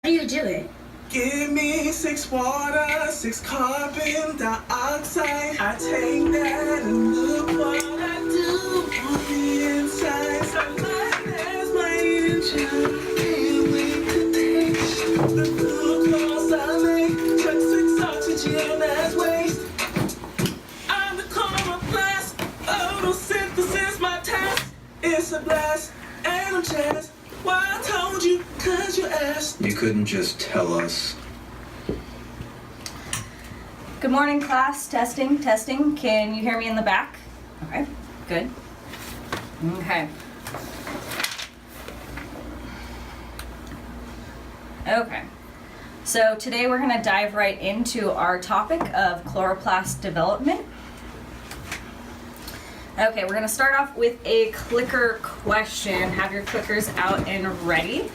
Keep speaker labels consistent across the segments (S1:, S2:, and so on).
S1: How do you do it?
S2: Give me 6 water, 6 carbon dioxide. I take that and look what I do on the inside. Sunlight as my engine. Can't wait to taste the glucose I make. Just 6 oxygen as waste. I'm the chloroplast. Photosynthesis, my task. It's a blast, and I'm jazzed. Why I told you, 'cause you asked.
S3: You couldn't just tell us.
S4: Good morning, class. Testing, testing. Can you hear me in the back? Okay, good. Okay. Okay. So today we're going to dive right into our topic of chloroplast development. Okay, we're going to start off with a clicker question. Have your clickers out and ready.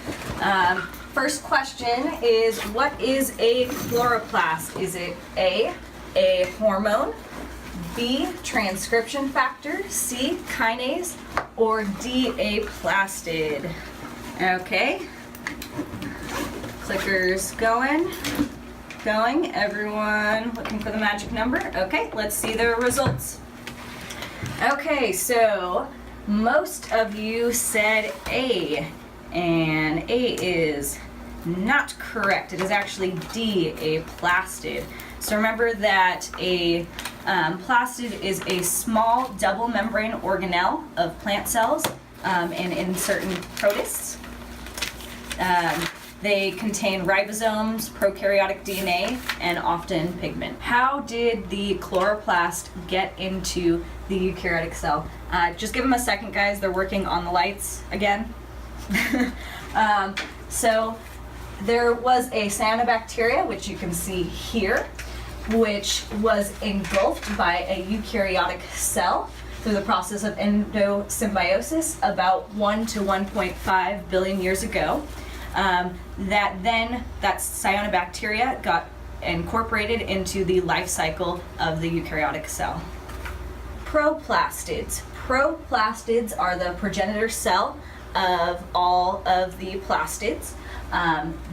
S4: First question is, what is a chloroplast? Is it A hormone, B, transcription factor, C, kinase, or D, a plastid? Okay. Clickers going. Everyone looking for the magic number? Okay, let's see the results. Okay, so most of you said A, and A is not correct. It is actually D, a plastid. So remember that a plastid is a small double membrane organelle of plant cells and in certain protists. They contain ribosomes, prokaryotic DNA, and often pigment. How did the chloroplast get into the eukaryotic cell? Just give them a second, guys. They're working on the lights again. So there was a cyanobacteria, which you can see here, which was engulfed by a eukaryotic cell through the process of endosymbiosis about 1 to 1.5 billion years ago. That cyanobacteria got incorporated into the life cycle of the eukaryotic cell. Proplastids. Proplastids are the progenitor cell of all of the plastids.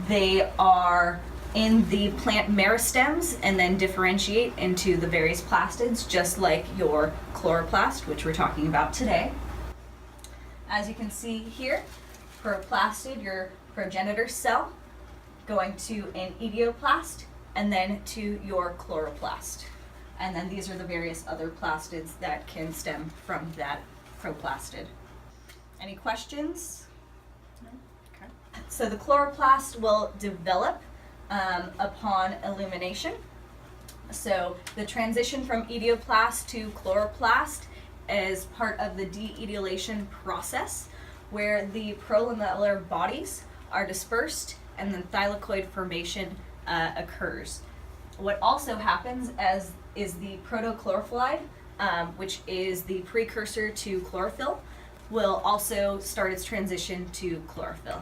S4: They are in the plant meristems and then differentiate into the various plastids, just like your chloroplast, which we're talking about today. As you can see here, proplastid, your progenitor cell, going to an idioplast, and then to your chloroplast. And then these are the various other plastids that can stem from that proplastid. Any questions? No? Okay. So the chloroplast will develop upon illumination. So the transition from idioplast to chloroplast is part of the de-etiolation process, where the prolamellar bodies are dispersed and then thylakoid formation occurs. What also happens is the protochlorophylline, which is the precursor to chlorophyll, will also start its transition to chlorophyll.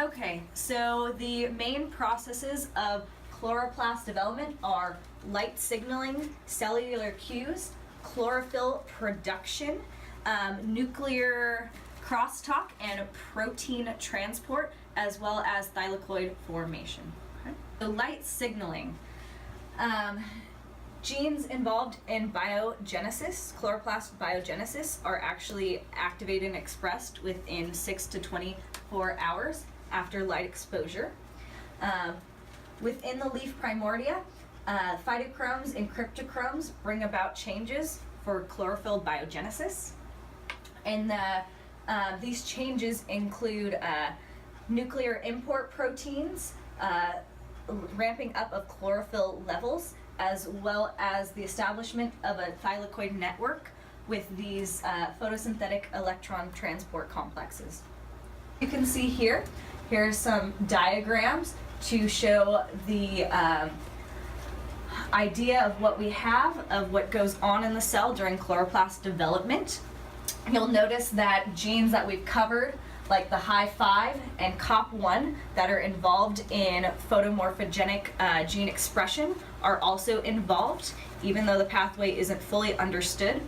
S4: Okay, so the main processes of chloroplast development are light signaling, cellular cues, chlorophyll production, nuclear crosstalk, and protein transport, as well as thylakoid formation. Okay. So light signaling. Genes involved in biogenesis, chloroplast biogenesis, are actually activated and expressed within 6 to 24 hours after light exposure. Within the leaf primordia, phytochromes and cryptochromes bring about changes for chlorophyll biogenesis. And these changes include nuclear import proteins, ramping up of chlorophyll levels, as well as the establishment of a thylakoid network with these photosynthetic electron transport complexes. You can see here's some diagrams to show the idea of what we have, of what goes on in the cell during chloroplast development. You'll notice that genes that we've covered, like the Hi5 and COP1, that are involved in photomorphogenic gene expression, are also involved, even though the pathway isn't fully understood.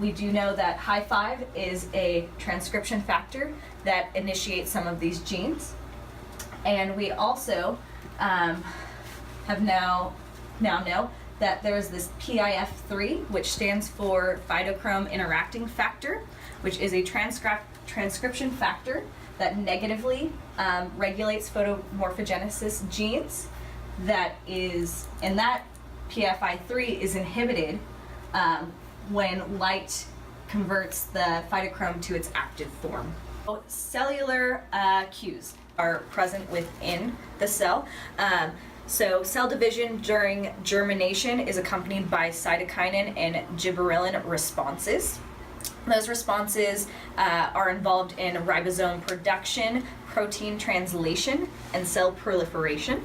S4: We do know that Hi5 is a transcription factor that initiates some of these genes. And we also have now know that there's this PIF3, which stands for phytochrome interacting factor, which is a transcription factor that negatively regulates photomorphogenesis genes. That PFI3 is inhibited when light converts the phytochrome to its active form. Cellular cues are present within the cell. So cell division during germination is accompanied by cytokinin and gibberellin responses. Those responses are involved in ribosome production, protein translation, and cell proliferation.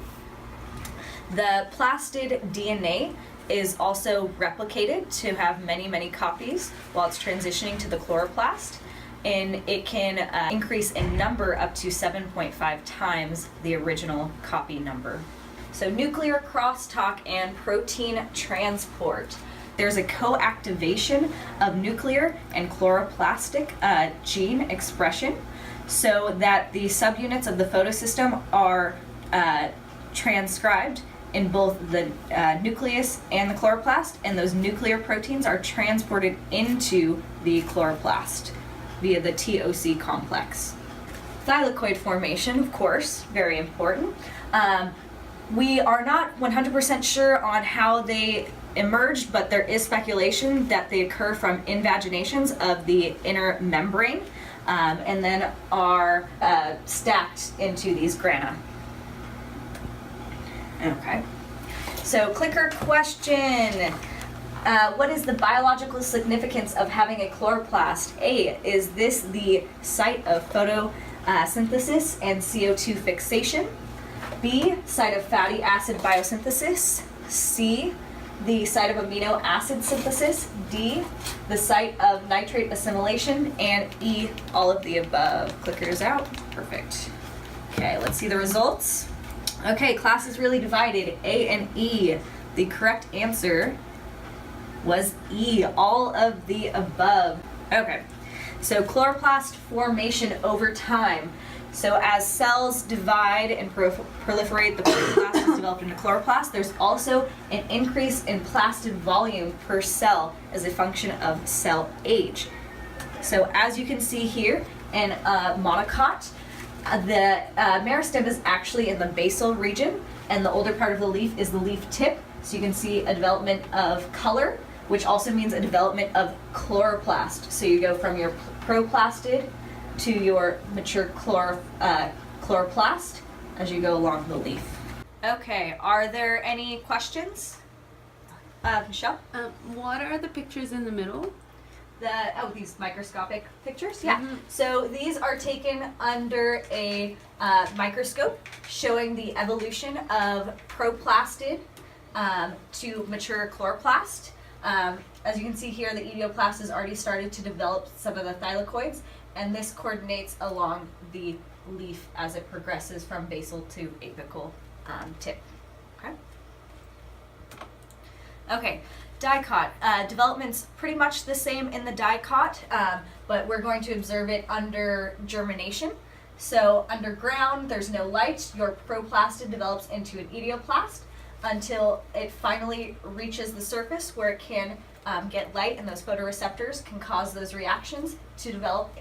S4: The plastid DNA is also replicated to have many, many copies while it's transitioning to the chloroplast, and it can increase in number up to 7.5 times the original copy number. So nuclear crosstalk and protein transport. There's a co-activation of nuclear and chloroplastic gene expression so that the subunits of the photosystem are transcribed in both the nucleus and the chloroplast, and those nuclear proteins are transported into the chloroplast via the TOC complex. Thylakoid formation, of course, very important. We are not 100% sure on how they emerged, but there is speculation that they occur from invaginations of the inner membrane and then are stacked into these grana. Okay, so clicker question. What is the biological significance of having a chloroplast? A, is this the site of photosynthesis and CO2 fixation? B, site of fatty acid biosynthesis. C, the site of amino acid synthesis. D, the site of nitrate assimilation. And E, all of the above. Clickers out. Perfect. Okay, let's see the results. Okay, class is really divided. A and E. The correct answer was E, all of the above. Okay, so chloroplast formation over time. So as cells divide and proliferate, the chloroplast is developed into chloroplast. There's also an increase in plastid volume per cell as a function of cell age. So as you can see here in monocot, the meristem is actually in the basal region, and the older part of the leaf is the leaf tip. So you can see a development of color, which also means a development of chloroplast. So you go from your proplastid to your mature chloroplast as you go along the leaf. Okay, are there any questions? Michelle?
S1: What are the pictures in the middle?
S4: These microscopic pictures? Yeah. So these are taken under a microscope showing the evolution of proplastid to mature chloroplast. As you can see here, the etioplast has already started to develop some of the thylakoids, and this coordinates along the leaf as it progresses from basal to apical tip. Okay, dicot. Development's pretty much the same in the dicot, but we're going to observe it under germination. So underground, there's no light. Your proplastid develops into an etioplast until it finally reaches the surface where it can get light, and those photoreceptors can cause those reactions to develop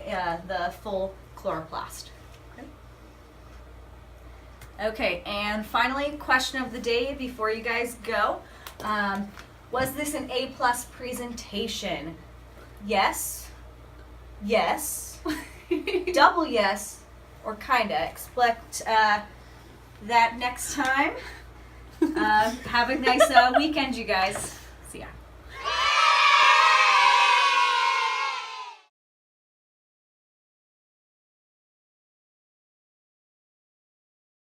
S4: the full chloroplast. Okay, and finally, question of the day before you guys go. Was this an A+ presentation? Yes, yes, double yes, or kinda. Expect that next time. Have a nice weekend, you guys. See ya.